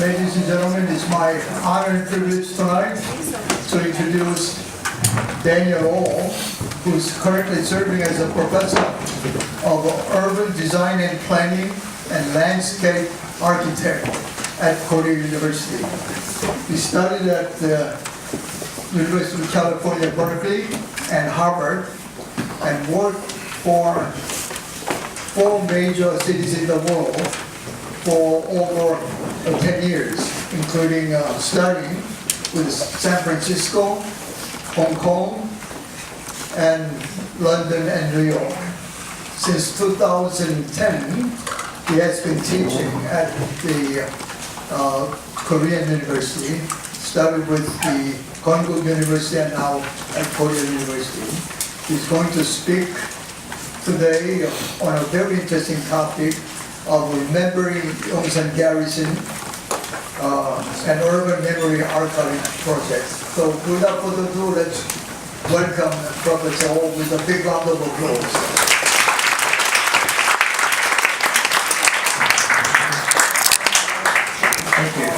Ladies and gentlemen, it's my honor and privilege tonight to introduce Daniel Oh, who's currently serving as a professor of urban design and planning and landscape architect at Korea University. He studied at the University of California, Berkeley and Harvard, and worked for 4 major cities in the world for over 10 years, including starting with San Francisco, Hong Kong, and London and New York. Since 2010, he has been teaching at the Korean University, started with the Konkuk University and now at Korea University. He's going to speak today on a very interesting topic of remembering Yongsan Garrison, an urban memory archive project. So without further ado, let's welcome Professor Oh with a big round of applause. Thank you.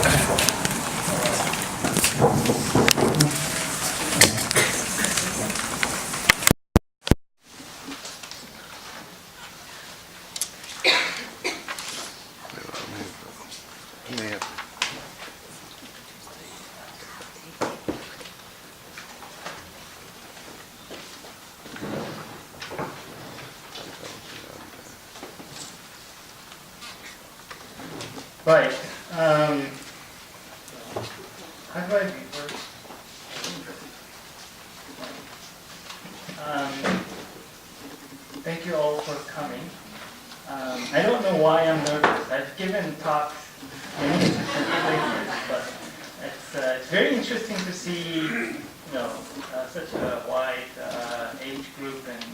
Right. How do I reverse? Thank you all for coming. I don't know why I'm nervous. I've given talks in different places, but it's very interesting to see, such a wide age group, and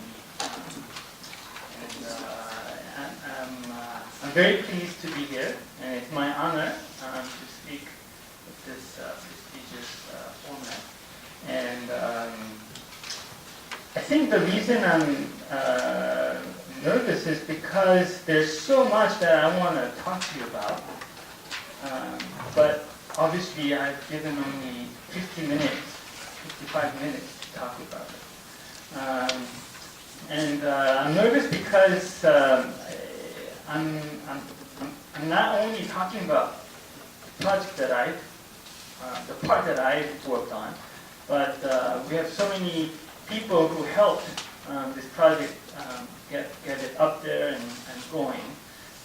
I'm very pleased to be here, and it's my honor to speak at this prestigious format. And I think the reason I'm nervous is because there's so much that I want to talk to you about, but obviously I've given only 55 minutes to talk about it. I'm nervous because I'm not only talking about the project that the part that I've worked on, but we have so many people who helped this project get it up there and going,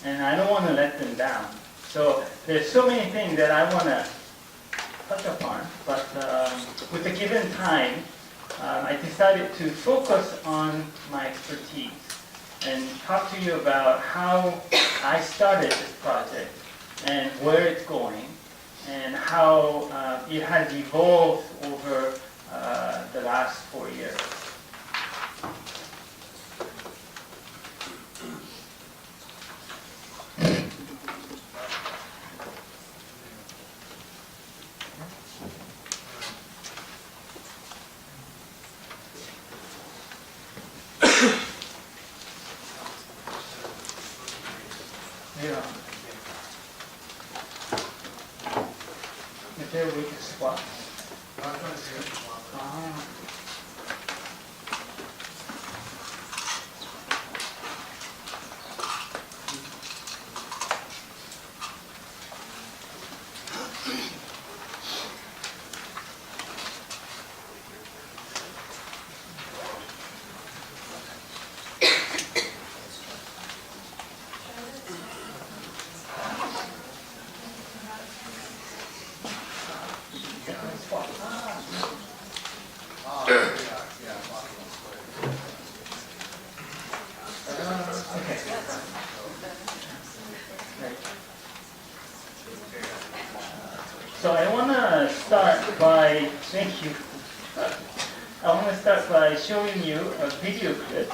and I don't want to let them down. So there's so many things that I want to touch upon, but with the given time, I decided to focus on my expertise and talk to you about how I started this project and where it's going and how it has evolved over the last 4 years. Yeah. Is there a way to swap? So I want to start by, thank you. I want to start by showing you a video clip.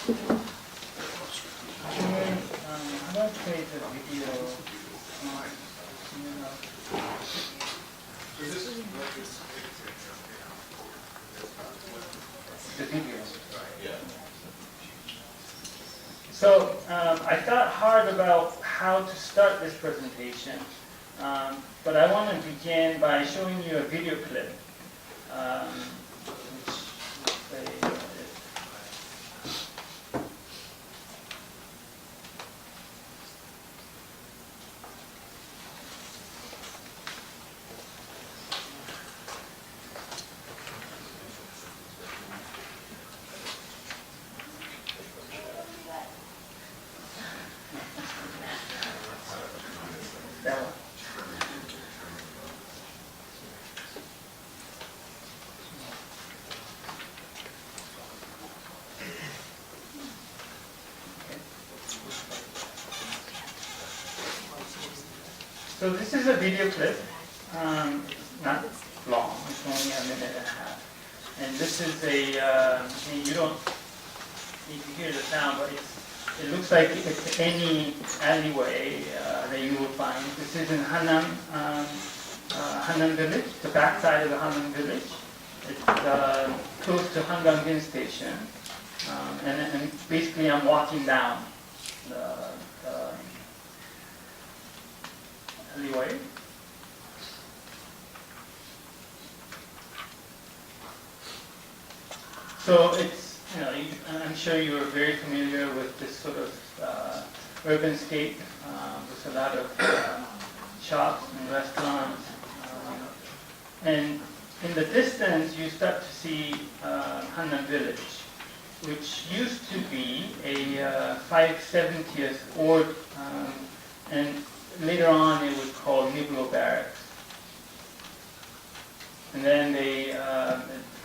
How about play the video? The video. So I thought hard about how to start this presentation, but I want to begin by showing you a video clip, that one. So this is a video clip, not long, it's only a minute and a half. And this is you don't need to hear the sound, but it looks like it's any alleyway that you will find. This is in Hanam village, the backside of the Hanam village. It's close to Hangangjin station. And basically I'm walking down the alleyway. So it's, I'm sure you're very familiar with this sort of urban scape with a lot of shops and restaurants. And in the distance, you start to see Hanam village, which used to be a 570th ward, and later on it was called Niblo Barracks. And then they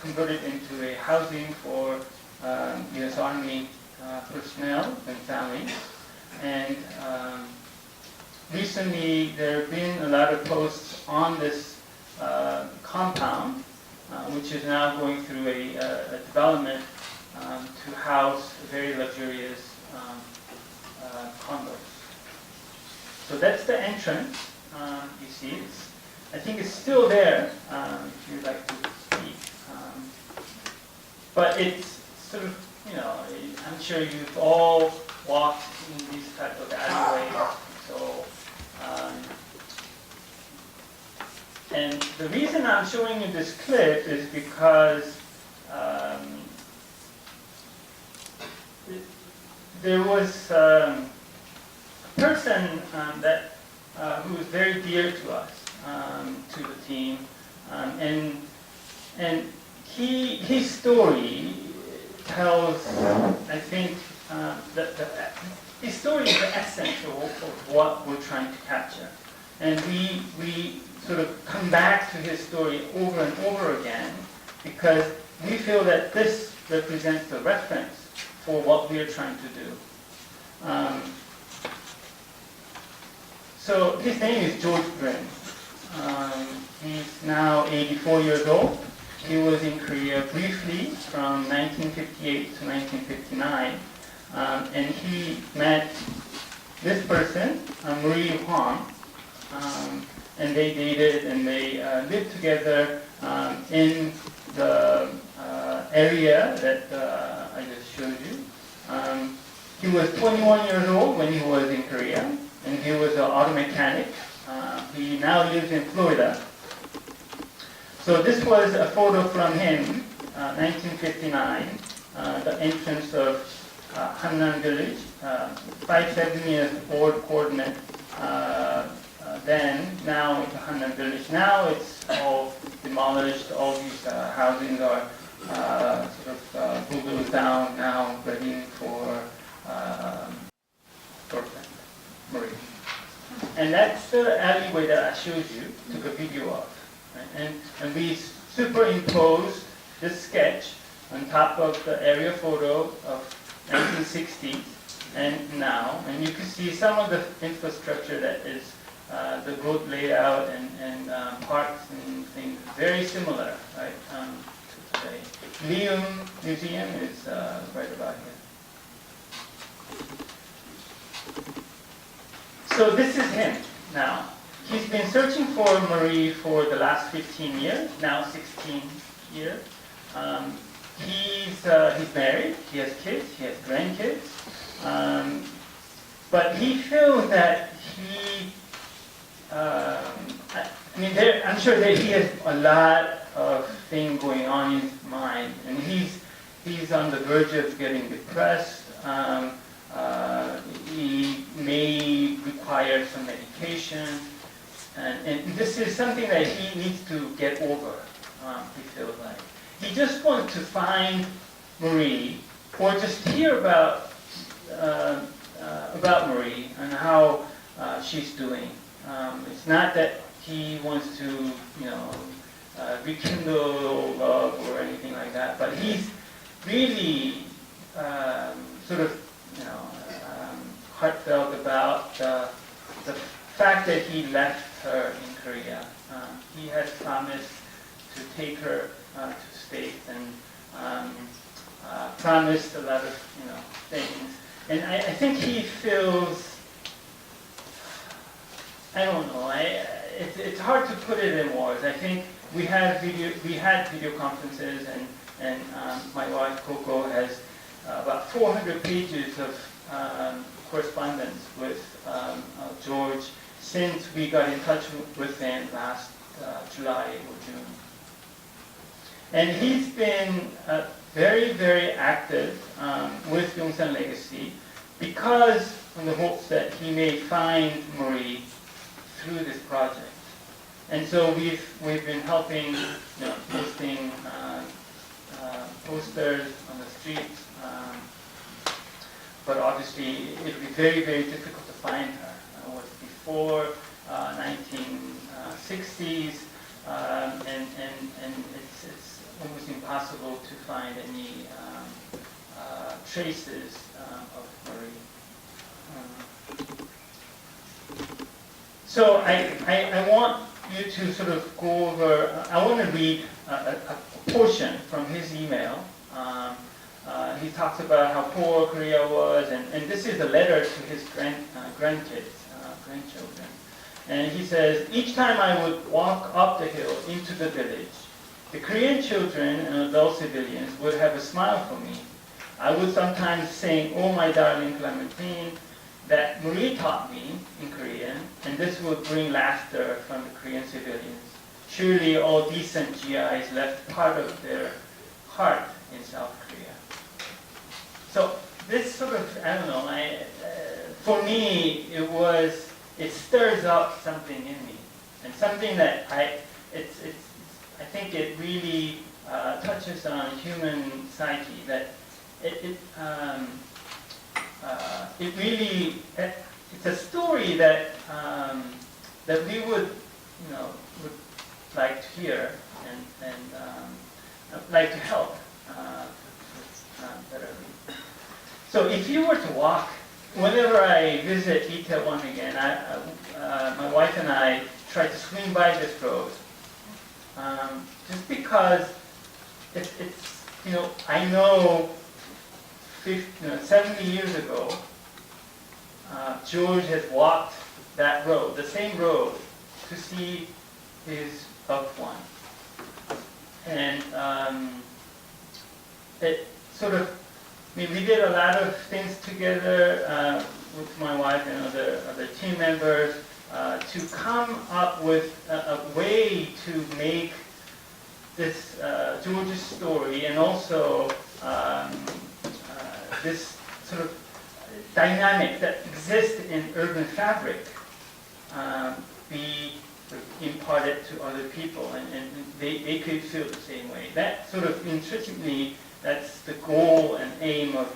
converted into a housing for U.S. Army personnel and families. And recently there have been a lot of posts on this compound, which is now going through a development to house very luxurious condos. So that's the entrance. You see, I think it's still there if you'd like to see. But it's sort of, I'm sure you've all walked in these type of alleyways. So, and the reason I'm showing you this clip is because there was a person that who was very dear to us, to the team, and his story tells, I think, his story is the essence of what we're trying to capture, and we sort of come back to his story over and over again because we feel that this represents the reference for what we are trying to do. So his name is George Brin. He's now 84 years old. He was in Korea briefly from 1958 to 1959. And he met this person, Marie Huang, and they dated and they lived together in the area that I just showed you. He was 21 years old when he was in Korea, and he was an auto mechanic. He now lives in Florida. So this was a photo from him, 1959, the entrance of Hanam village, 570th ward coordinate. Then, now it's Hanam village. Now it's all demolished. All these housings are bulldozed down now, ready for Marie. And that's the alleyway that I showed you, took a video of. Right? And we superimposed this sketch on top of the area photo of 1960s and now. And you can see some of the infrastructure that is the road layout and parks and things very similar, right, to today. Lium Museum is right about here. So this is him now. He's been searching for Marie for the last 15 years, now 16 years. He's married, he has kids, he has grandkids. But he feels that I'm sure that he has a lot of things going on in his mind, and he's on the verge of getting depressed. He may require some medication, and this is something that he needs to get over. He feels like he just wants to find Marie, or just hear about Marie and how she's doing. It's not that he wants to, rekindle love or anything like that, but he's really heartfelt about the fact that he left her in Korea. He has promised to take her to States and promised a lot of things. And I think he feels, I don't know, it's hard to put it in words. I think we had video conferences, and my wife Coco has about 400 pages of correspondence with George since we got in touch with him last July or June. And he's been very, very active with Yongsan Legacy because in the hopes that he may find Marie through this project. And so we've been helping, posting posters on the streets, but obviously it would be very, very difficult to find her. It was before 1960s, and it's almost impossible to find any traces of Marie. So I want you to sort of go over, I want to read a portion from his email. He talks about how poor Korea was, and this is a letter to his grandchildren. And he says, each time I would walk up the hill into the village, the Korean children and adult civilians would have a smile for me. I would sometimes sing, "Oh my darling Clementine," that Marie taught me in Korean, and this would bring laughter from the Korean civilians. Surely all decent GIs left part of their heart in South Korea. So this sort of, I don't know, for me it stirs up something in me, and something that I think it really touches on human psyche, that it's a story that we would like to hear and like to help better. So if you were to walk, whenever I visit Detail 1 again, my wife and I try to swing by this road, just because it's I know 70 years ago, George has walked that road, the same road, to see his loved one. And it sort of, we did a lot of things together with my wife and other team members to come up with a way to make this George's story, and also this sort of dynamic that exists in urban fabric be imparted to other people, and they could feel the same way. That sort of intrinsically, that's the goal and aim of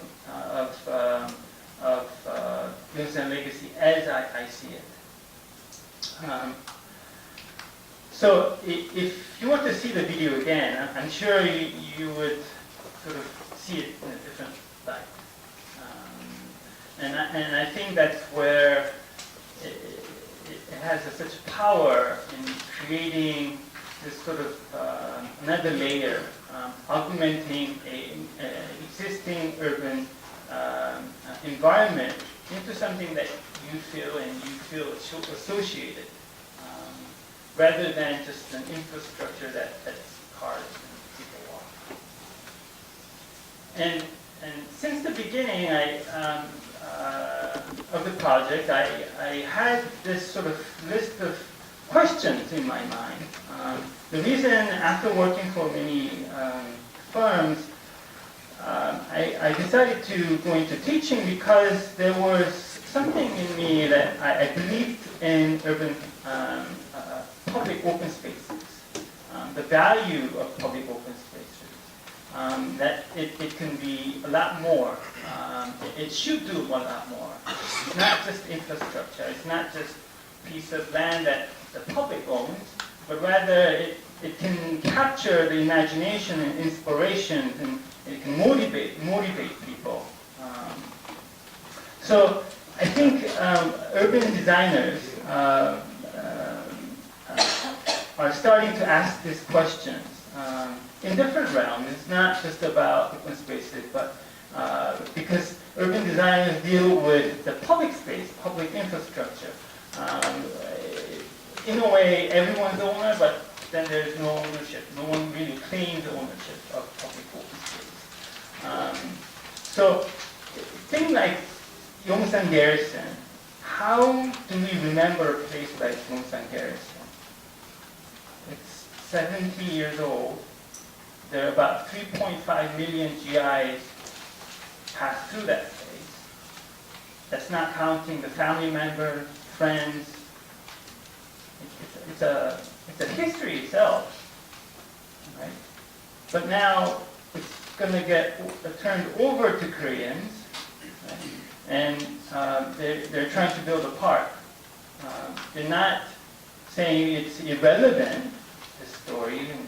Yongsan Legacy as I see it. So if you want to see the video again, I'm sure you would sort of see it in a different light. And I think that's where it has such power in creating this sort of another layer, augmenting an existing urban environment into something that you feel and you feel associated, rather than just an infrastructure that's cars and people walk. And since the beginning of the project, I had this sort of list of questions in my mind. The reason, after working for many firms, I decided to go into teaching because there was something in me that I believed in urban public open spaces, the value of public open spaces, that it can be a lot more. It should do a lot more. It's not just infrastructure. It's not just a piece of land that the public owns, but rather it can capture the imagination and inspiration, and it can motivate people. So I think urban designers are starting to ask these questions in different realms. It's not just about open spaces, but because urban designers deal with the public space, public infrastructure. In a way, everyone's the owner, but then there's no ownership. No one really claims ownership of public open space. So things like Yongsan Garrison, how do we remember a place like Yongsan Garrison? It's 70 years old. There are about 3.5 million GIs pass through that place. That's not counting the family members, friends. It's a history itself, right? But now it's going to get turned over to Koreans, right? And they're trying to build a park. They're not saying it's irrelevant, the story and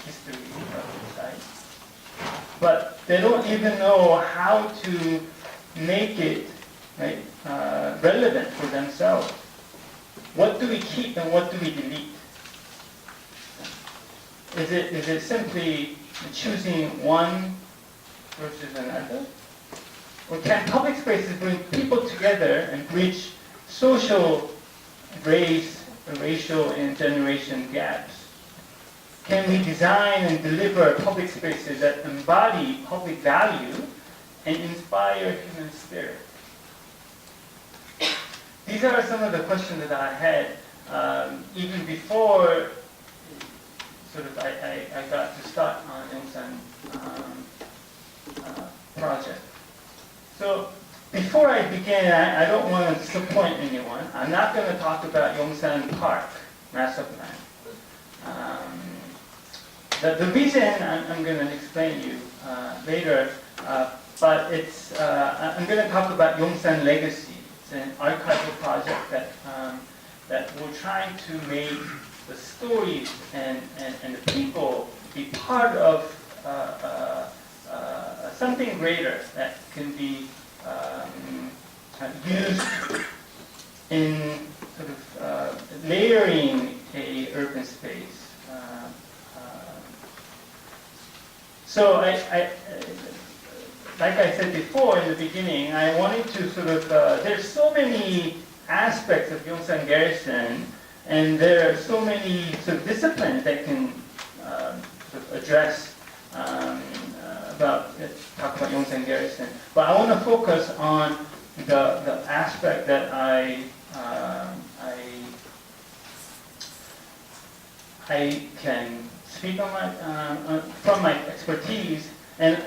history of the site, but they don't even know how to make it, right, relevant for themselves. What do we keep and what do we delete? Is it simply choosing one versus another? Or can public spaces bring people together and bridge social, racial, and generation gaps? Can we design and deliver public spaces that embody public value and inspire human spirit? These are some of the questions that I had even before sort of I got to start on Yongsan project. So before I begin, I don't want to disappoint anyone. I'm not going to talk about Yongsan Park master plan. The reason I'm going to explain to you later, but it's I'm going to talk about Yongsan Legacy. It's an archival project that we're trying to make the stories and the people be part of something greater that can be used in sort of layering a urban space. So like I said before in the beginning, I wanted to sort of, there's so many aspects of Yongsan Garrison, and there are so many sort of disciplines that can sort of address, talk about Yongsan Garrison. But I want to focus on the aspect that I can speak on from my expertise, and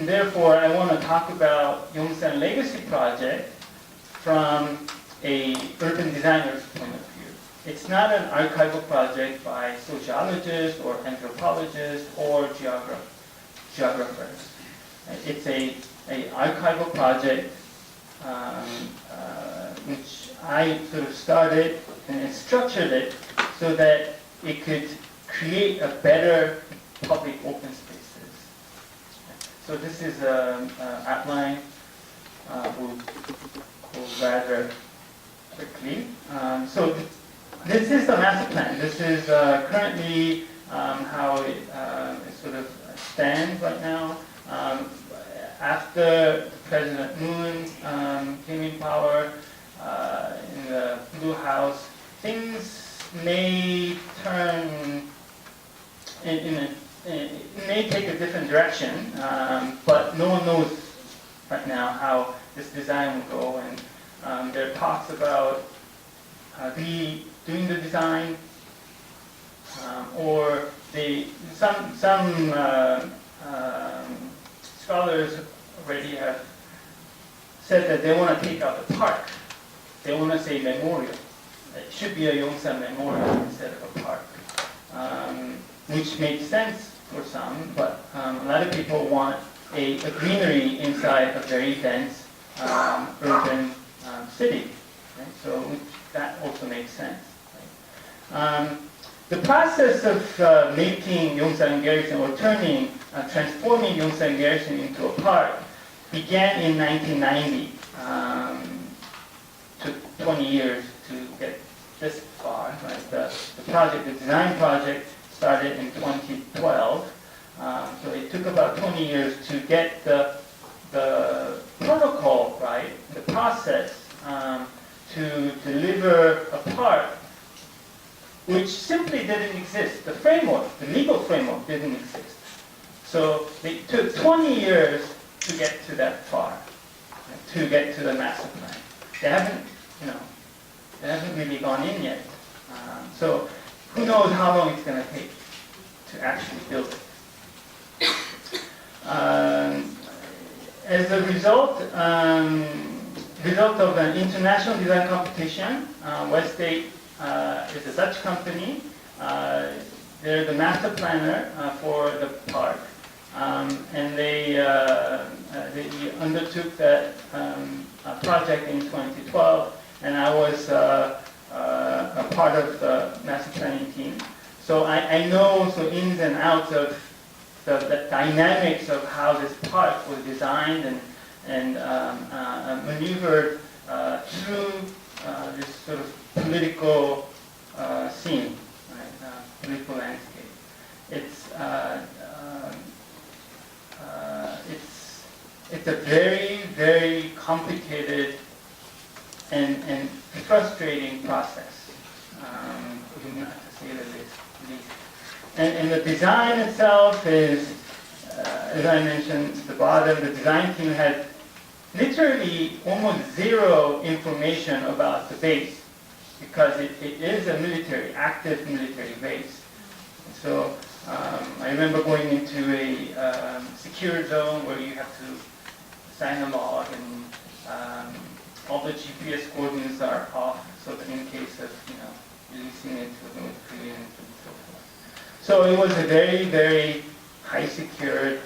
therefore I want to talk about Yongsan Legacy project from a urban designer's point of view. It's not an archival project by sociologists or anthropologists or geographers. It's a archival project which I sort of started and structured it so that it could create a better public open spaces. So this is an outline. We'll go rather quickly. So this is the master plan. This is currently how it sort of stands right now. After President Moon cleaning power, in the blue house, things may turn it may take a different direction, but no one knows right now how this design will go. And there are talks about redoing the design, or some scholars already have said that they want to take out the park. They want to say memorial. It should be a Yongsan memorial instead of a park, which makes sense for some, but a lot of people want a greenery inside a very dense urban city. Right? So that also makes sense. Right? The process of making Yongsan Garrison, or transforming Yongsan Garrison into a park, began in 1990. Took 20 years to get this far. Right? The project, the design project, started in 2012. So it took about 20 years to get the protocol right, the process to deliver a park which simply didn't exist. The framework, the legal framework didn't exist. So it took 20 years to get to that far, right, to get to the master plan. They haven't really gone in yet. So who knows how long it's going to take to actually build it. As a result of an international design competition, Westate is a Dutch company. They're the master planner for the park, and they undertook that project in 2012, and I was a part of the master planning team. So I know the ins and outs of the dynamics of how this park was designed and maneuvered through this sort of political scene, right? Political landscape. It's a very, very complicated and frustrating process, not to say the least. And the design itself is, as I mentioned at the bottom, the design team had literally almost zero information about the base, because it is a active military base. So I remember going into a secure zone where you have to sign a log, and all the GPS coordinates are off, so that in case of releasing it to North Koreans and so forth. So it was a very, very high secured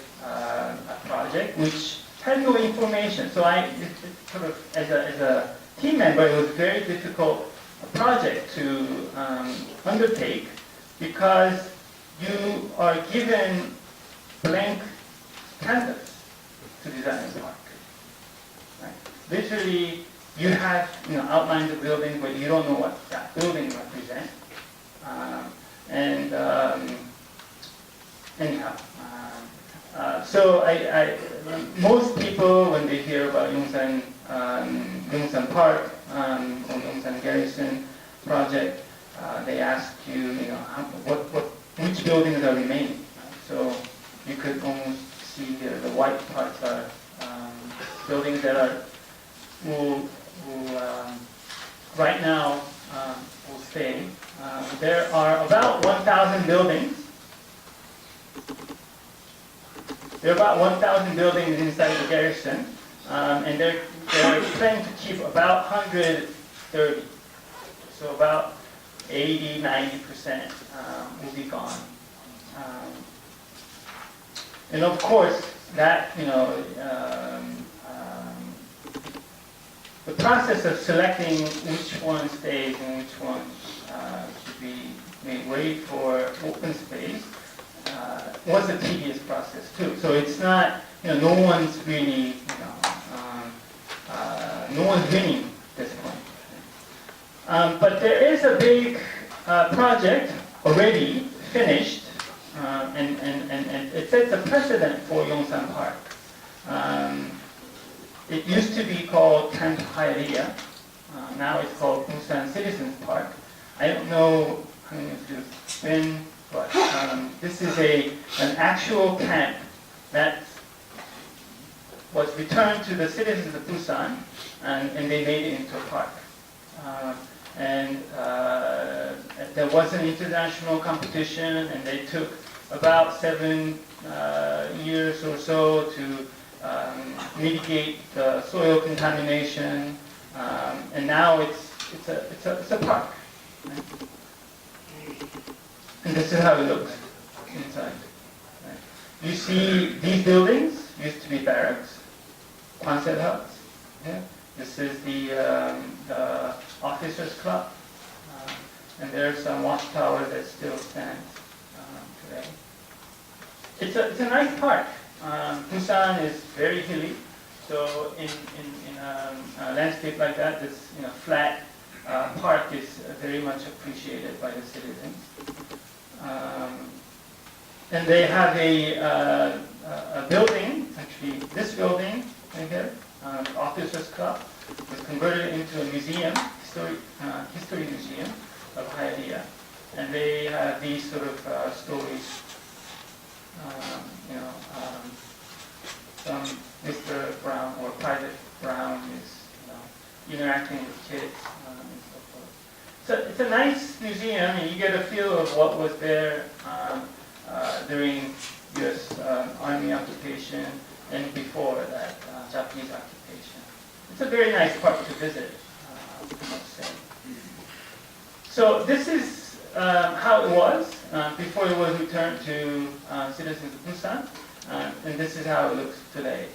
project which had no information. So sort of as a team member, it was a very difficult project to undertake, because you are given blank canvas to design a park. Right? Literally, you have outlines of buildings, but you don't know what that building represents. Anyhow, so most people, when they hear about Yongsan Park or Yongsan Garrison project, they ask you, which buildings are remaining. So you could almost see the white parts are buildings that will right now will stay. There are about 1,000 buildings. There are about 1,000 buildings inside the garrison, and they're planning to keep about 130. So about 80–90% will be gone. And of course, that the process of selecting which one stays and which one should be made way for open space was a tedious process too. So it's not, no one's really, no one's winning at this point. But there is a big project already finished, and it sets a precedent for Yongsan Park. It used to be called Camp Haeria. Now it's called Busan Citizens Park. I don't know how many of you have been, but this is an actual camp that was returned to the citizens of Busan, and they made it into a park. There was an international competition, and they took about 7 years or so to mitigate the soil contamination, and now it's a park. Right? And this is how it looks inside. Right? You see these buildings used to be barracks, Quonset huts. Yeah? This is the officers' club, and there's some watchtower that still stands today. It's a nice park. Busan is very hilly, so in a landscape like that, this flat park is very much appreciated by the citizens. And they have a building, actually this building right here, Officers Club, was converted into a museum, history museum of Haeria. And they have these sort of stories. Mr. Brown or Private Brown is interacting with kids and so forth. So it's a nice museum, and you get a feel of what was there during U.S. Army occupation and before that Japanese occupation. It's a very nice park to visit, I must say. So this is how it was before it was returned to citizens of Busan, and this is how it looks today.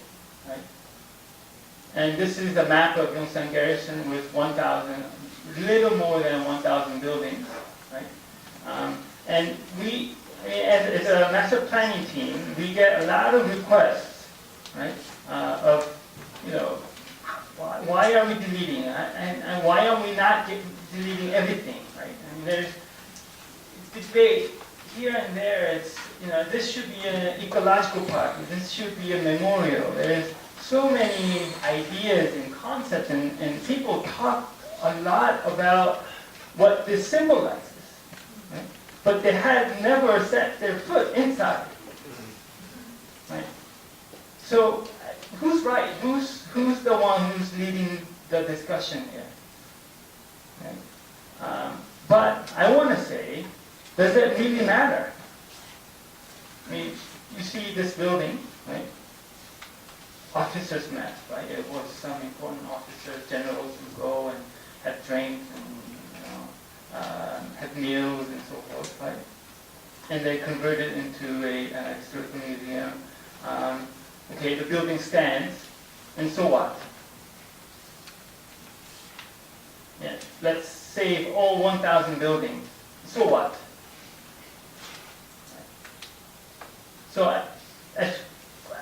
Right? And this is the map of Yongsan Garrison with 1,000, little more than 1,000 buildings. Right? And we, as a master planning team, we get a lot of requests, right? Of why are we deleting, and why are we not deleting everything, right? I mean, there's debate here and there. It's this should be an ecological park. This should be a memorial. There's so many ideas and concepts, and people talk a lot about what this symbolizes, right? But they had never set their foot inside, right? So who's right? Who's the one who's leading the discussion here? Right? But I want to say, does it really matter? I mean, you see this building, right? Officers' mess, right? It was some important officers, generals who go and had drinks and had meals and so forth, right? And they converted it into an historical museum. Okay, the building stands, and so what? Yeah, let's save all 1,000 buildings. So what? So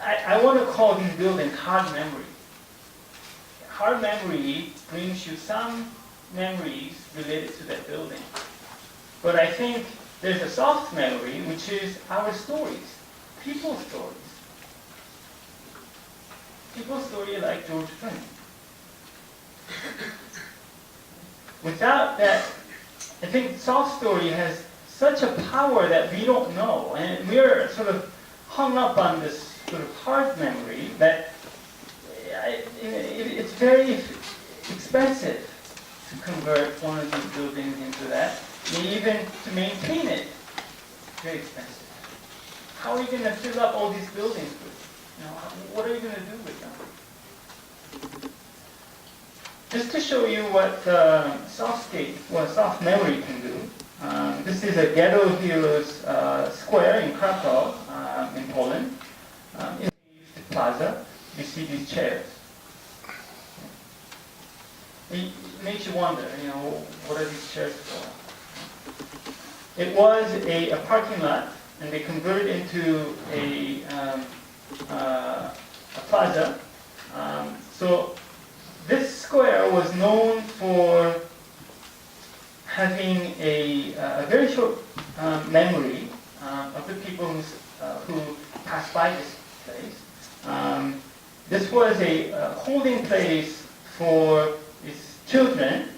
I want to call these buildings hard memory. Hard memory brings you some memories related to that building. But I think there's a soft memory, which is our stories, people's stories. People's story like George Flynn. Without that, I think soft story has such a power that we don't know, and we're sort of hung up on this sort of hard memory that it's very expensive to convert one of these buildings into that, and even to maintain it, very expensive. How are you going to fill up all these buildings with? What are you going to do with them? Just to show you what soft memory can do. This is a Ghetto Heroes square in Krakow, in Poland. In the plaza, you see these chairs. It makes you wonder, what are these chairs for? It was a parking lot, and they converted it into a plaza. So this square was known for having a very short memory of the people who passed by this place. this was a holding place for these children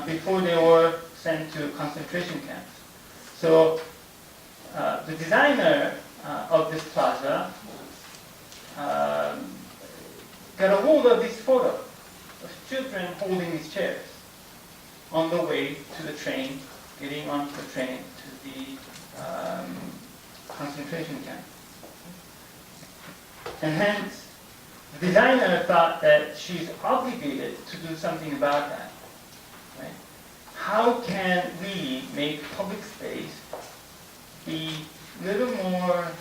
before they were sent to concentration camps. So the designer of this plaza got a hold of this photo of children holding these chairs on the way to the train, getting onto the train to the concentration camp. And hence, the designer thought that she's obligated to do something about that. Right? How can we make public space be a little more,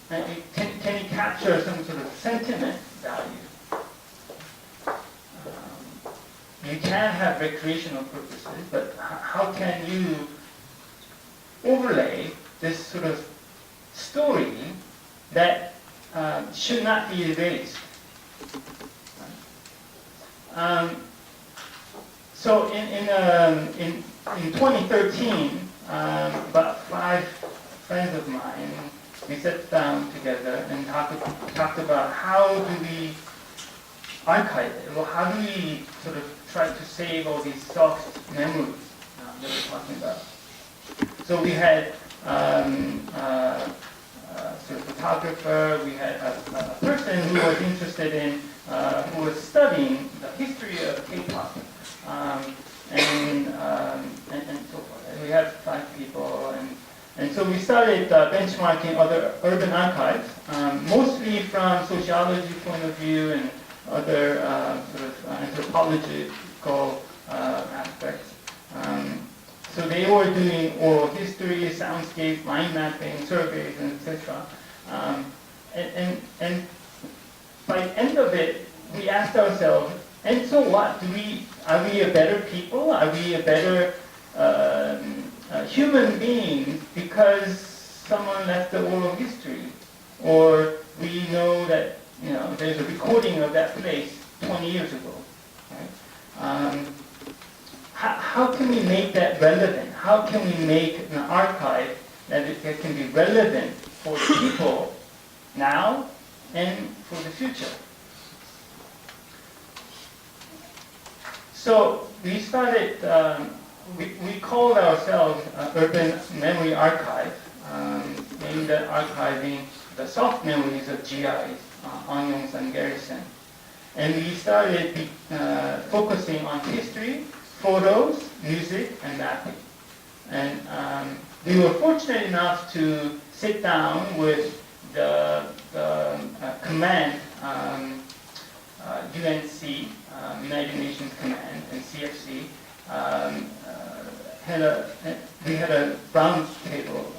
can it capture some sort of sentiment value? You can have recreational purposes, but how can you overlay this sort of story that should not be erased? So in 2013, about 5 friends of mine, we sat down together and talked about how do we archive it, or how do we sort of try to save all these soft memories that we're talking about. So we had sort of photographer, we had a person who was interested in, who was studying the history of K-pop, and so forth. And we had 5 people, and so we started benchmarking other urban archives, mostly from sociology point of view and other sort of anthropological aspects. So they were doing oral history, soundscape, mind mapping, surveys, and etc. And by the end of it, we asked ourselves, and so what? Are we a better people? Are we a better human beings because someone left the oral history? Or we know that there's a recording of that place 20 years ago. Right? How can we make that relevant? How can we make an archive that can be relevant for the people now and for the future? So we started, we called ourselves Urban Memory Archive, aimed at archiving the soft memories of GIs on Yongsan Garrison. And we started focusing on history, photos, music, and mapping. And we were fortunate enough to sit down with the command, UNC, United Nations Command, and CFC. We had a round table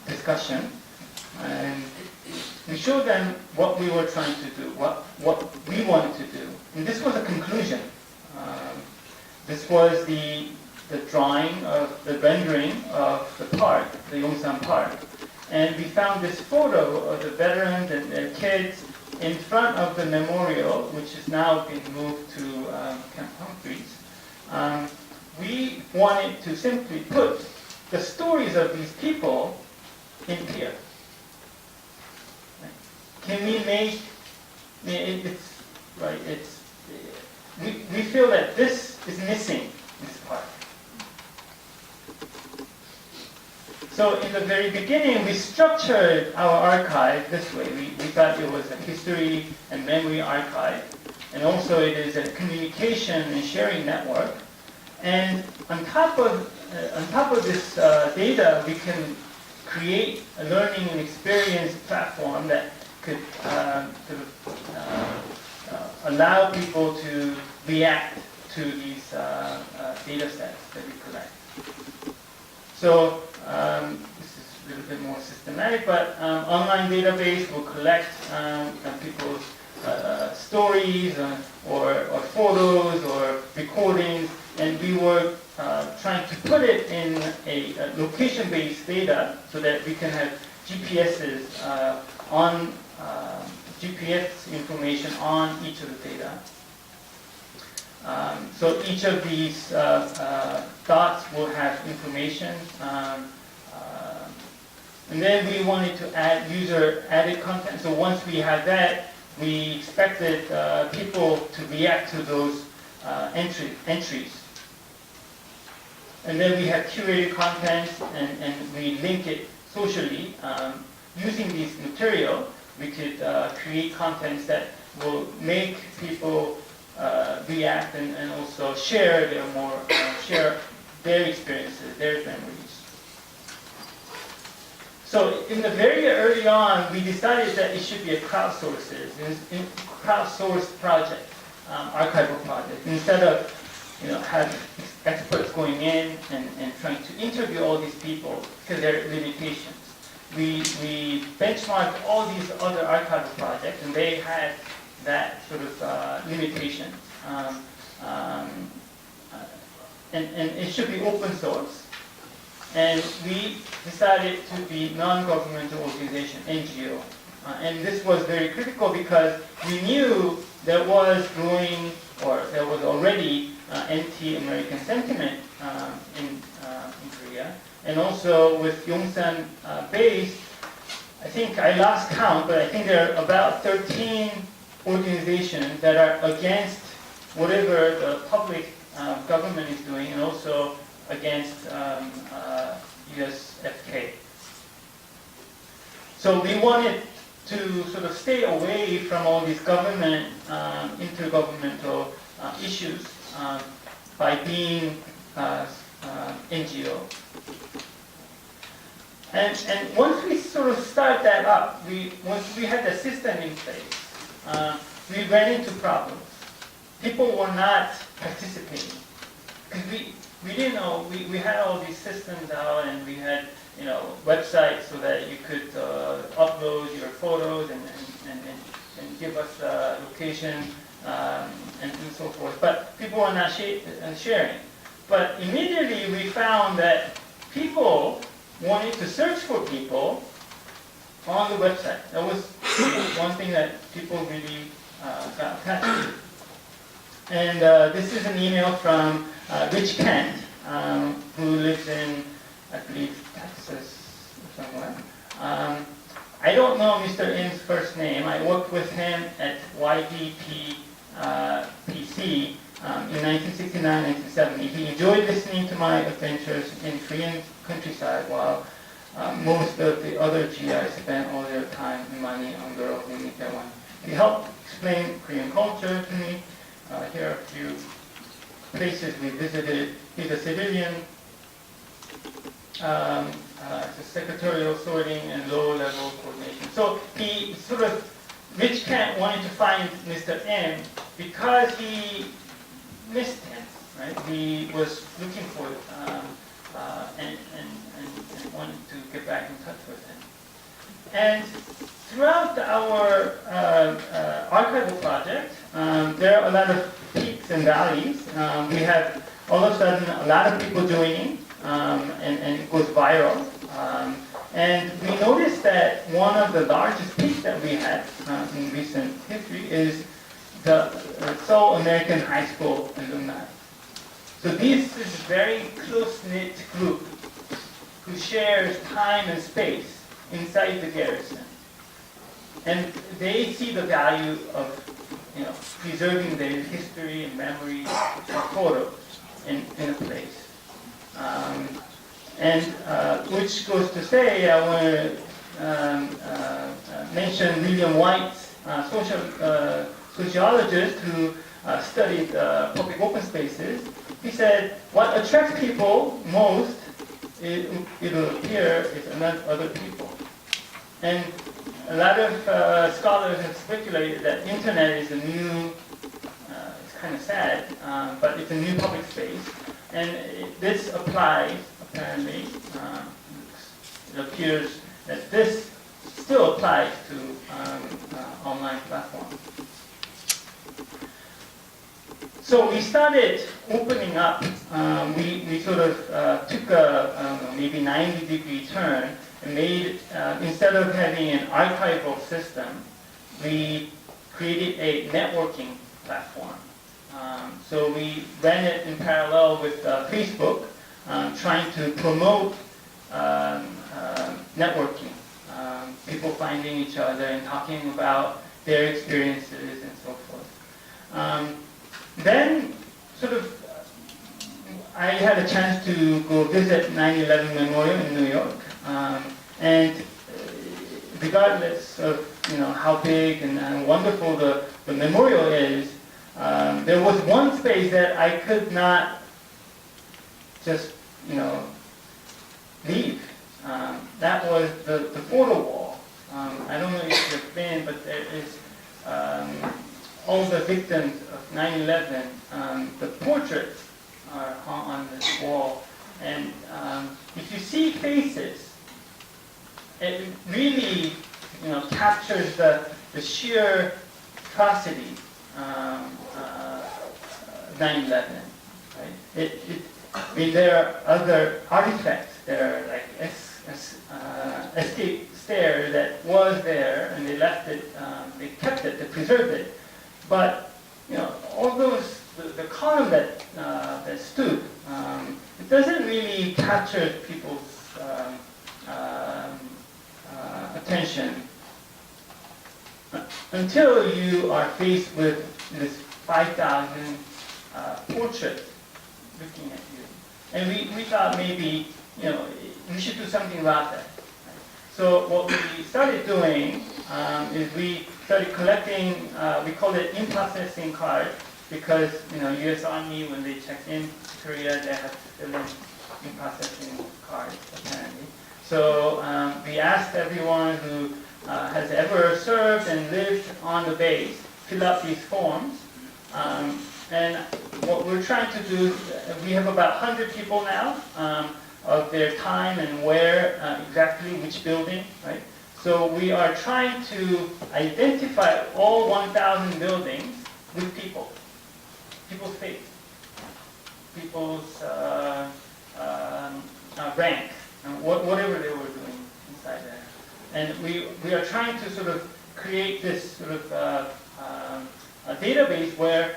discussion, and we showed them what we were trying to do, what we wanted to do. And this was a conclusion. This was the drawing of the rendering of the park, the Yongsan Park. And we found this photo of the veterans and their kids in front of the memorial, which has now been moved to Camp Humphreys. We wanted to simply put the stories of these people in here. Can we make we feel that this is missing in this part. So in the very beginning, we structured our archive this way. We thought it was a history and memory archive, and also it is a communication and sharing network. And on top of this data, we can create a learning and experience platform that could allow people to react to these data sets that we collect. So this is a little bit more systematic, but online database will collect people's stories or photos or recordings, and we were trying to put it in a location-based data so that we can have GPSs on GPS information on each of the data. So each of these dots will have information And then we wanted to add user-added content. So once we had that, we expected people to react to those entries. And then we have curated content, and we link it socially. Using this material, we could create contents that will make people react and also share their experiences, their memories. So in the very early on, we decided that it should be a crowdsourced project, archival project, instead of having experts going in and trying to interview all these people because there are limitations. We benchmarked all these other archival projects, and they had that sort of limitation. And it should be open source. And we decided to be non-governmental organization, NGO. And this was very critical because we knew there was already anti-American sentiment in Korea. And also with Yongsan base, I think I lost count, but I think there are about 13 organizations that are against whatever the public government is doing, and also against USFK. So we wanted to sort of stay away from all these government, intergovernmental issues by being NGO. And once we sort of start that up, once we had the system in place, we ran into problems. People were not participating because we didn't know. We had all these systems out, and we had websites so that you could upload your photos and give us location and so forth. But people were not sharing. But immediately we found that people wanted to search for people on the website. That was one thing that people really got attached to. And this is an email from Rich Kent, who lives in, I believe, Texas or somewhere. I don't know Mr. In's first name. I worked with him at YDP PC in 1969-1970. He enjoyed listening to my adventures in Korean countryside, while most of the other GIs spent all their time and money on girls in Itaewon. He helped explain Korean culture to me. Here are a few places we visited. He's a civilian. It's a secretarial sorting and low-level coordination. So he sort of, Rich Kent wanted to find Mr. M because he missed him, right? He was looking for and wanted to get back in touch with him. And throughout our archival project, there are a lot of peaks and valleys. We have all of a sudden a lot of people joining, and it goes viral. And we noticed that one of the largest peaks that we had in recent history is the Seoul American High School alumni. So this is a very close-knit group who shares time and space inside the garrison. And they see the value of preserving their history and memory and photos in a place. Which goes to say, I want to mention William White's sociologist who studied public open spaces. He said, what attracts people most, it will appear, is other people. And a lot of scholars have speculated that internet is a new, it's kind of sad, but it's a new public space. And this applies, apparently, it appears that this still applies to online platforms. So we started opening up. We sort of took a maybe 90-degree turn and made, instead of having an archival system, we created a networking platform. So we ran it in parallel with Facebook, trying to promote networking, people finding each other and talking about their experiences and so forth. Then, sort of, I had a chance to go visit 9/11 Memorial in New York, and regardless of how big and wonderful the memorial is, there was one space that I could not just leave. That was the photo wall. I don't know if you've been, but there is all the victims of 9/11. The portraits are on this wall, and if you see faces, it really captures the sheer atrocity of 9/11. Right? I mean, there are other artifacts. There are like escape stair that was there, and they left it. They kept it. They preserved it. But all those the column that stood, it doesn't really capture people's attention until you are faced with this 5,000 portrait looking at you. And we thought maybe we should do something about that. So what we started doing is we started collecting, we call it in-processing cards, because U.S. Army, when they check in Korea, they have to fill in in-processing cards, apparently. So we asked everyone who has ever served and lived on the base fill out these forms. And what we're trying to do, we have about 100 people now, of their time and where exactly, which building, right? So we are trying to identify all 1,000 buildings with people, people's faith, people's rank, and whatever they were doing inside there. And we are trying to sort of create this sort of a database where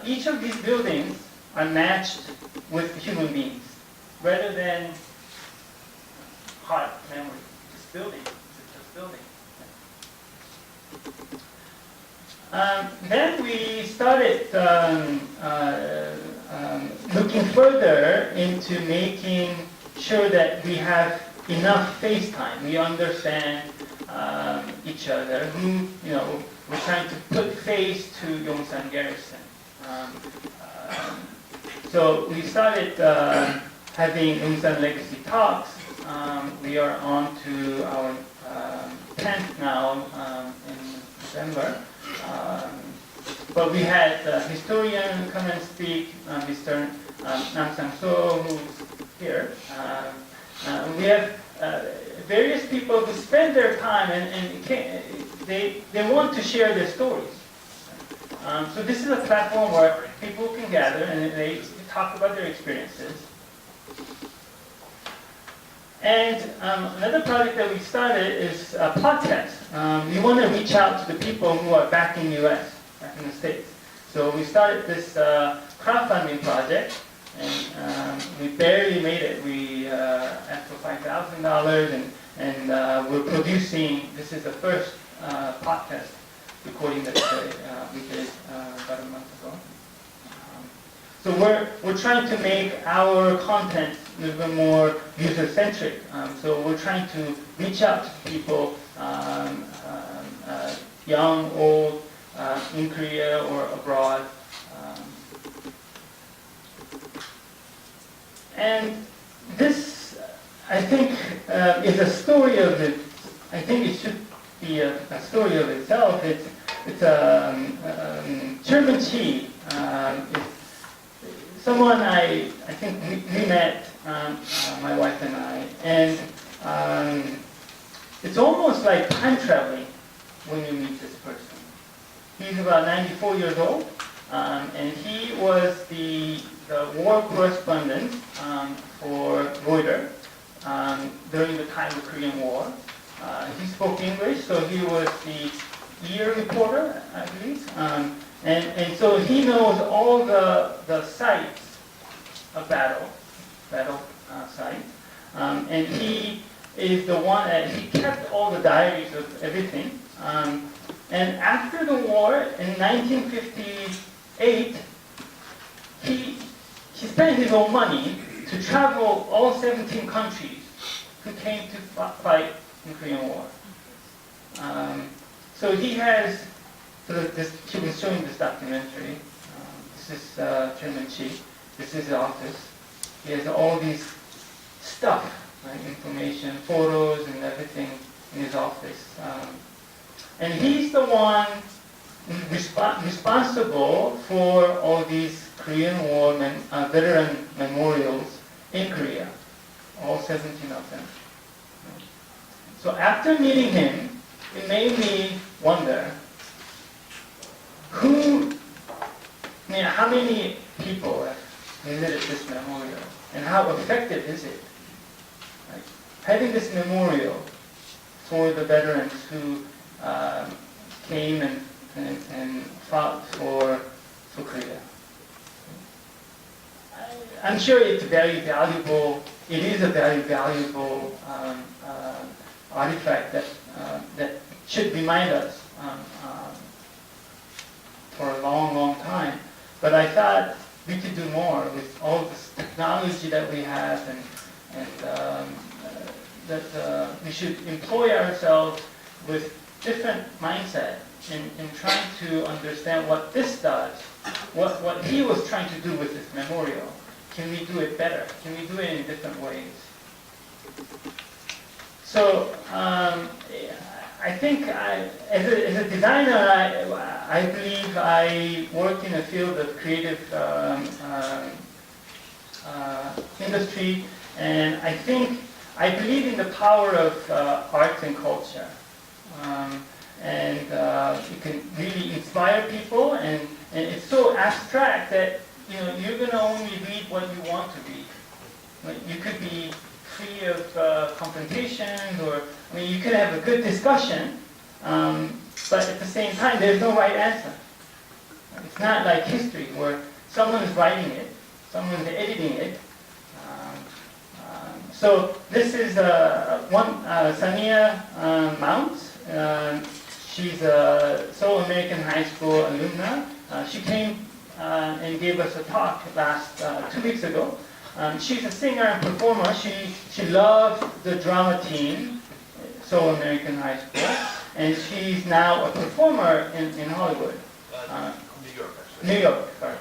each of these buildings are matched with human beings, rather than hard memory, just building, just building. Then we started looking further into making sure that we have enough face time. We understand each other. We're trying to put face to Yongsan Garrison. So we started having Yongsan Legacy talks. We are on to our 10th now in December. But we had a historian come and speak, Mr. Nam Sang-so, who's here. We have various people who spend their time and they want to share their stories. So this is a platform where people can gather and they talk about their experiences. And another project that we started is a podcast. We want to reach out to the people who are back in the US, back in the States. So we started this crowdfunding project, and we barely made it. We asked for $5,000, and we're producing, this is the first podcast recording that we did about a month ago. So we're trying to make our content a little bit more user-centric. So we're trying to reach out to people, young, old, in Korea or abroad. And this, I think, is a story of it. I think it should be a story of itself. It's a German tea. Someone I think we met, my wife and I, and it's almost like time traveling when you meet this person. He's about 94 years old, and he was the war correspondent for Reuters during the time of the Korean War. He spoke English, so he was the year reporter, I believe. And so he knows all the sites of battle sites. And he is the one that he kept all the diaries of everything. And after the war, in 1958, he spent his own money to travel all 17 countries who came to fight in the Korean War. So he has, he was showing this documentary. This is Chairman Chi. This is the office. He has all these stuff, right, information, photos, and everything in his office. And he's the one responsible for all these Korean War veteran memorials in Korea, all 17 of them. So after meeting him, it made me wonder how many people have visited this memorial, and how effective is it? Right? Having this memorial for the veterans who came and fought for Korea. I'm sure it's very valuable. It is a very valuable artifact that should remind us for a long, long time. But I thought we could do more with all this technology that we have, and that we should employ ourselves with different mindset in trying to understand what this does, what he was trying to do with this memorial. Can we do it better? Can we do it in different ways? So I think as a designer, I believe I work in a field of creative industry, and I believe in the power of arts and culture. And it can really inspire people, and it's so abstract that you're going to only read what you want to read. Like, you could be free of confrontations, or you could have a good discussion, but at the same time, there's no right answer. It's not like history where someone is writing it, someone is editing it. So this is Sania Mount. She's a Seoul American High School alumna. She came and gave us a talk last 2 weeks ago. She's a singer and performer. She loved the drama team, Seoul American High School, and she's now a performer in Hollywood. New York, actually. New York, sorry.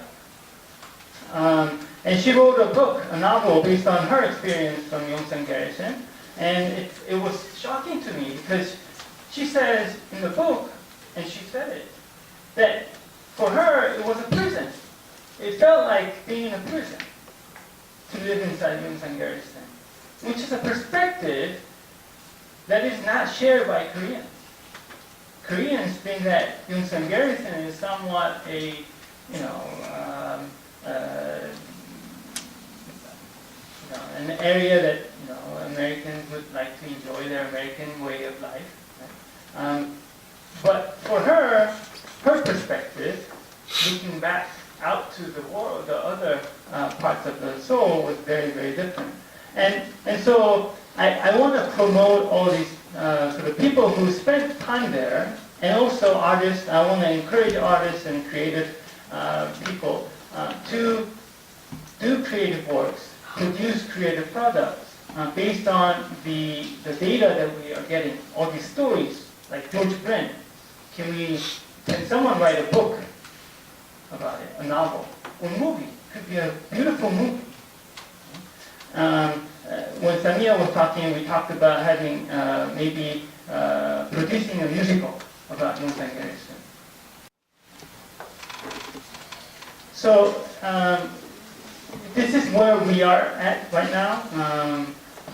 And she wrote a book, a novel, based on her experience from Yongsan Garrison. And it was shocking to me because she says in the book, and she said it, that for her it was a prison. It felt like being in a prison to live inside Yongsan Garrison, which is a perspective that is not shared by Koreans. Koreans think that Yongsan Garrison is somewhat an area that Americans would like to enjoy their American way of life. Right? But for her perspective, looking back out to the world, the other parts of the Seoul was very, very different. And so I want to promote all these sort of people who spent time there, and also artists. I want to encourage artists and creative people to do creative works, produce creative products based on the data that we are getting, all these stories, like George Brent. Can someone write a book about it, a novel, or a movie? Could be a beautiful movie. When Samia was talking, we talked about having maybe producing a musical about Yongsan Garrison. So this is where we are at right now.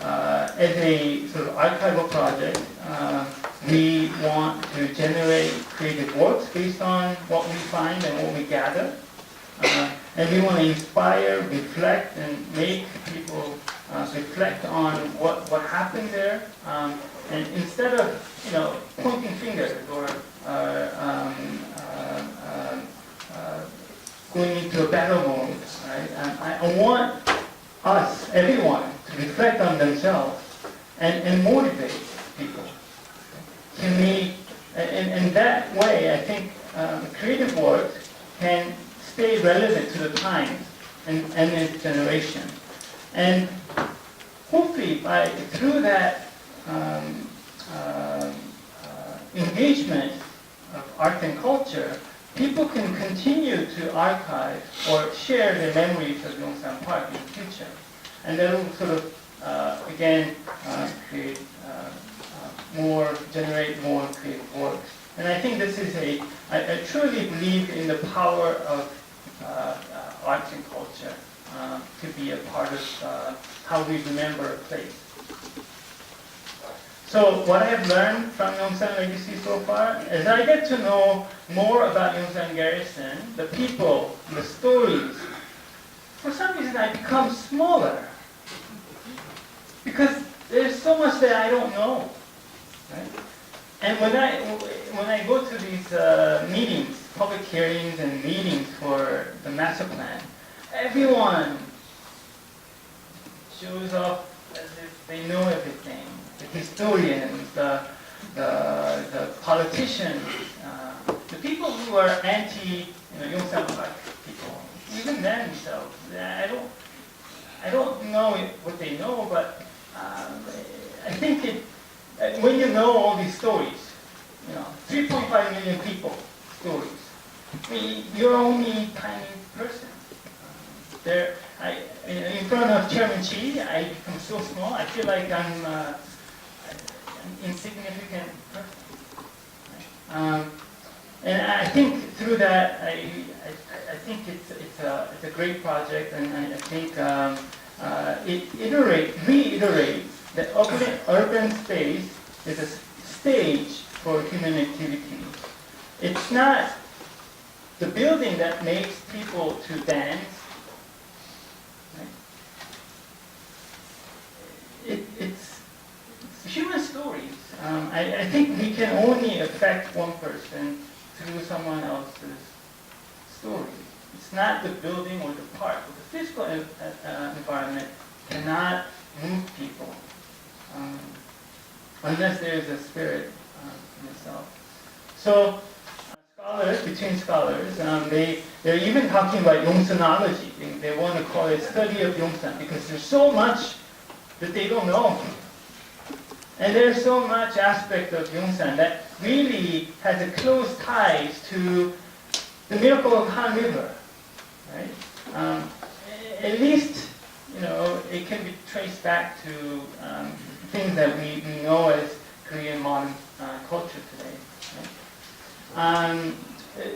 As a sort of archival project, we want to generate creative works based on what we find and what we gather. And we want to inspire, reflect, and make people reflect on what happened there. And instead of pointing fingers or going into a battle mode, right? I want us, everyone, to reflect on themselves and motivate people. In that way, I think creative work can stay relevant to the times and its generation. And hopefully, through that engagement of art and culture, people can continue to archive or share their memories of Yongsan Park in the future. And that will sort of, again, generate more creative work. And I think this is I truly believe in the power of arts and culture to be a part of how we remember a place. So what I have learned from Yongsan Legacy so far, as I get to know more about Yongsan Garrison, the people, the stories, for some reason I become smaller. Because there's so much that I don't know. Right? And when I go to these meetings, public hearings and meetings for the master plan, everyone shows up as if they know everything. The historians, the politicians, the people who are anti Yongsan Park people, even themselves. I don't know what they know, but I think when you know all these stories, 3.5 million people, stories. I mean, you're only a tiny person. In front of Chairman Chi, I become so small. I feel like I'm an insignificant person. And I think through that, I think it's a great project, and I think it reiterates that urban space is a stage for human activity. It's not the building that makes people to dance. Right? It's human stories. I think we can only affect one person through someone else's story. It's not the building or the park, but the physical environment cannot move people unless there is a spirit in itself. So between scholars, they're even talking about Yongsanology. They want to call it study of Yongsan because there's so much that they don't know. And there's so much aspect of Yongsan that really has a close ties to the miracle of Han River, right? At least, it can be traced back to things that we know as Korean modern culture today. Right?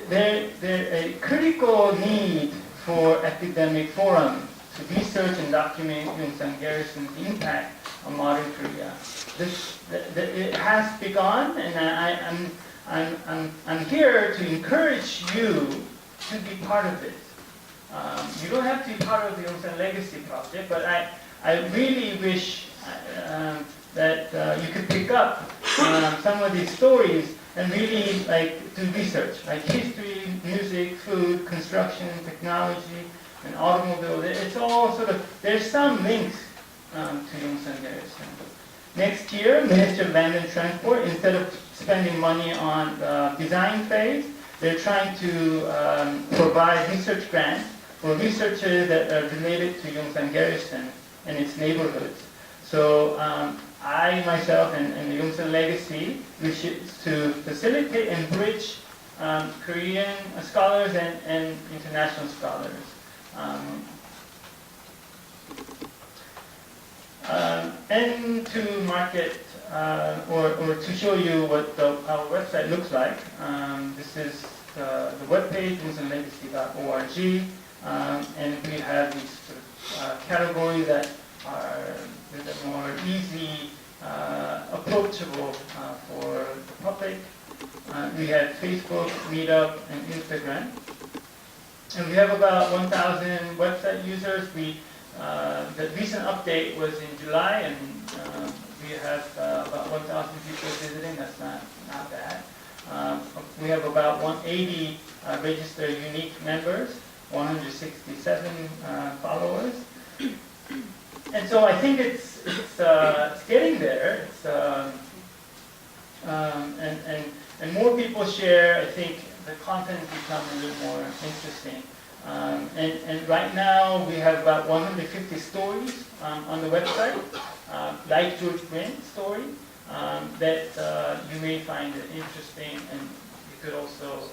There's a critical need for academic forums to research and document Yongsan Garrison's impact on modern Korea. It has begun, and I'm here to encourage you to be part of it. You don't have to be part of the Yongsan Legacy project, but I really wish that you could pick up some of these stories and really do research, like history, music, food, construction, technology, and automobile. It's all there's some links to Yongsan Garrison. Next year, Ministry of Land and Transport, instead of spending money on the design phase, they're trying to provide research grants for researchers that are related to Yongsan Garrison and its neighborhoods. So I myself and the Yongsan Legacy wish to facilitate and bridge Korean scholars and international scholars. And to market or to show you what our website looks like. This is the webpage, yongsanlegacy.org, and we have these categories that are more easy, approachable for the public. We have Facebook, Meetup, and Instagram. And we have about 1,000 website users. The recent update was in July, and we have about 1,000 people visiting. That's not bad. We have about 180 registered unique members, 167 followers. and so I think it's getting there. And more people share. I think the content becomes a little more interesting. And right now we have about 150 stories on the website, like George Green's story, that you may find interesting, and you could also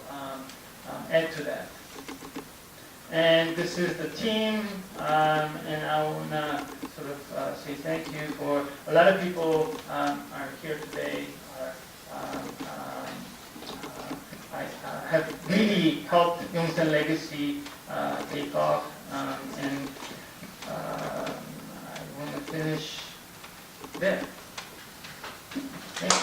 add to that. And this is the team, and I want to sort of say thank you for a lot of people are here today. Have really helped Yongsan Legacy take off, and I want to finish there. Thank you.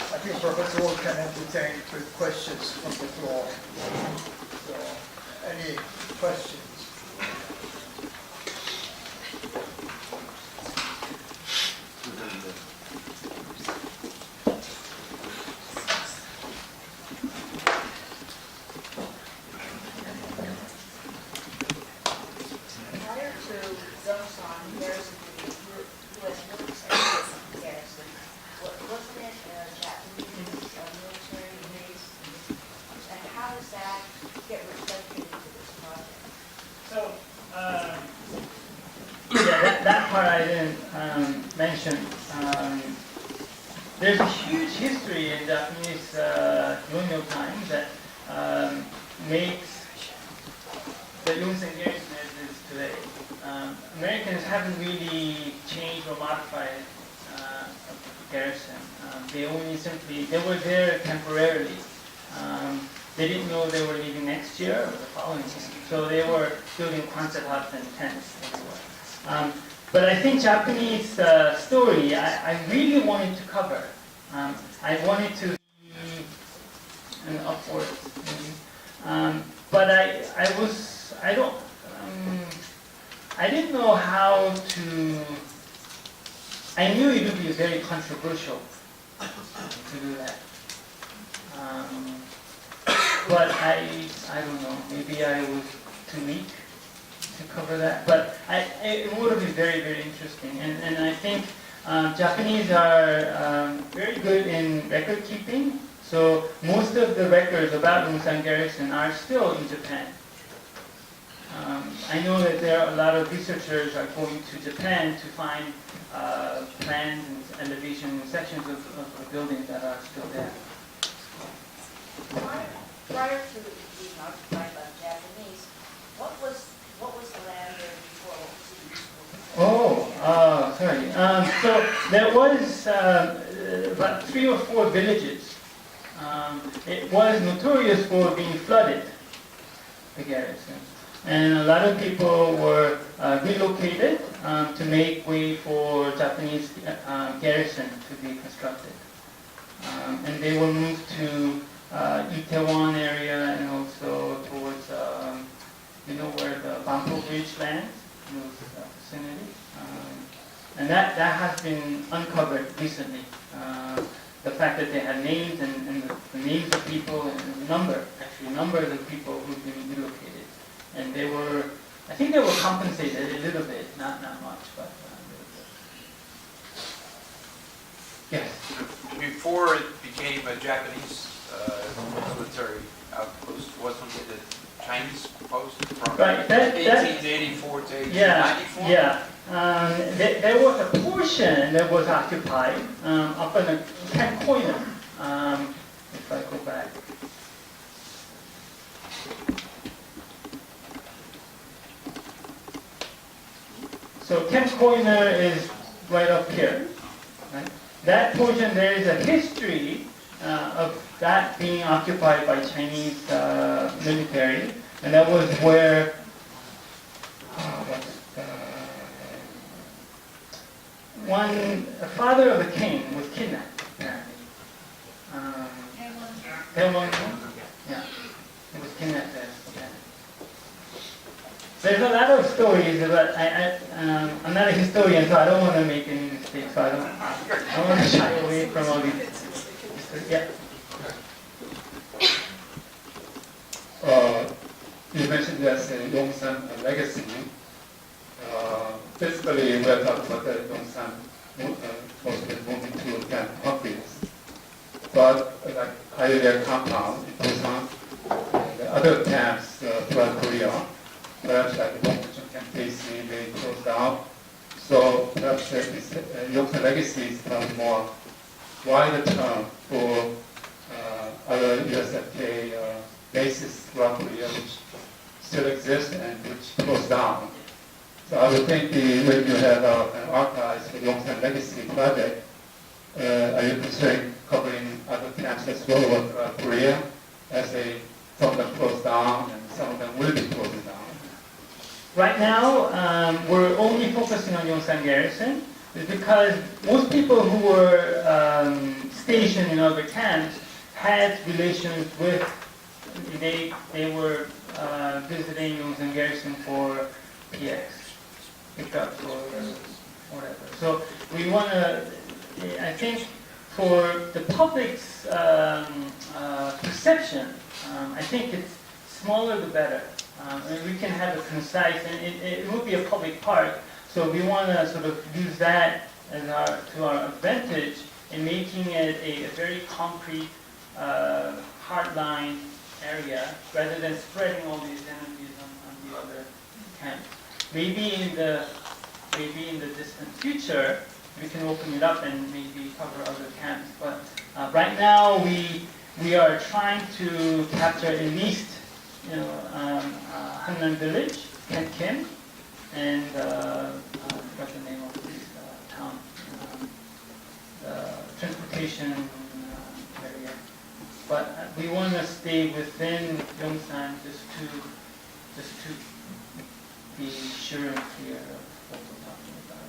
I think Professor Wall can entertain with questions from the floor. So, any questions? Prior to Yongsan Garrison, the USFK Garrison, wasn't it a Japanese military base? And how does that get reflected into this project? So, yeah, that part I didn't mention. There's a huge history in Japanese colonial times that makes the Yongsan Garrison as it is today. Americans haven't really changed or modified Garrison. They were there temporarily. They didn't know they were leaving next year or the following year. So they were building concert huts and tents everywhere. But I think Japanese story, I really wanted to cover. I wanted to be an upward, but I didn't know how to. I knew it would be very controversial to do that. But I don't know, maybe I was too weak to cover that. But it would have been very, very interesting. And I think Japanese are very good in record keeping. So most of the records about Yongsan Garrison are still in Japan. I know that there are a lot of researchers are going to Japan to find plans and elevation sections of the buildings that are still there. Prior to being occupied by the Japanese, what was the land there before? What was it used for? Sorry. So there was about 3 or 4 villages. It was notorious for being flooded, the garrison. And a lot of people were relocated to make way for Japanese garrison to be constructed. And they were moved to Itaewon area and also towards, where the Banpo Bridge lands, those vicinity. And that has been uncovered recently. The fact that they had names and the names of people and the numbers of people who've been relocated. And I think they were compensated a little bit, not much, but a little bit. Yes? Before it became a Japanese military outpost, wasn't it a Chinese post from Right, 1884 to 1894? Yeah. There was a portion that was occupied up in the Camp Koina, if I go back. So Camp Koina is right up here. Right? That portion, there is a history of that being occupied by Chinese military, and that was where a father of the king was kidnapped, apparently. Yeah, he was kidnapped there. Okay. There's a lot of stories, but I'm not a historian, so I don't want to make any mistakes. So I don't. I want to shy away from all these. Yeah. You mentioned there's a Yongsan Legacy. Basically, we're talking about the Yongsan mostly moving to camp office. But like Pioneer compound in Busan, the other camps throughout Korea, perhaps like Yongsan Camp KC, they closed down. So perhaps Yongsan Legacy is probably more wider term for other USFK bases throughout Korea, which still exist and which closed down. So I would think when you have an archives for Yongsan Legacy project, are you considering covering other camps as well throughout Korea, as some of them closed down and some of them will be closing down? Right now, we're only focusing on Yongsan Garrison because most people who were stationed in other camps had relations with, they were visiting Yongsan Garrison for PX, pickups or whatever. So we want to, I think for the public's perception, I think it's smaller the better. And we can have a concise, and it will be a public park, so we want to sort of use that as to our advantage in making it a very concrete, hardline area, rather than spreading all these energies on the other camps. Maybe in the distant future, we can open it up and maybe cover other camps. But right now, we are trying to capture at least, Hannan Village, Ken Kim, and what's the name of this town? Transportation area. But we want to stay within Yongsan just to be sure and clear of what we're talking about.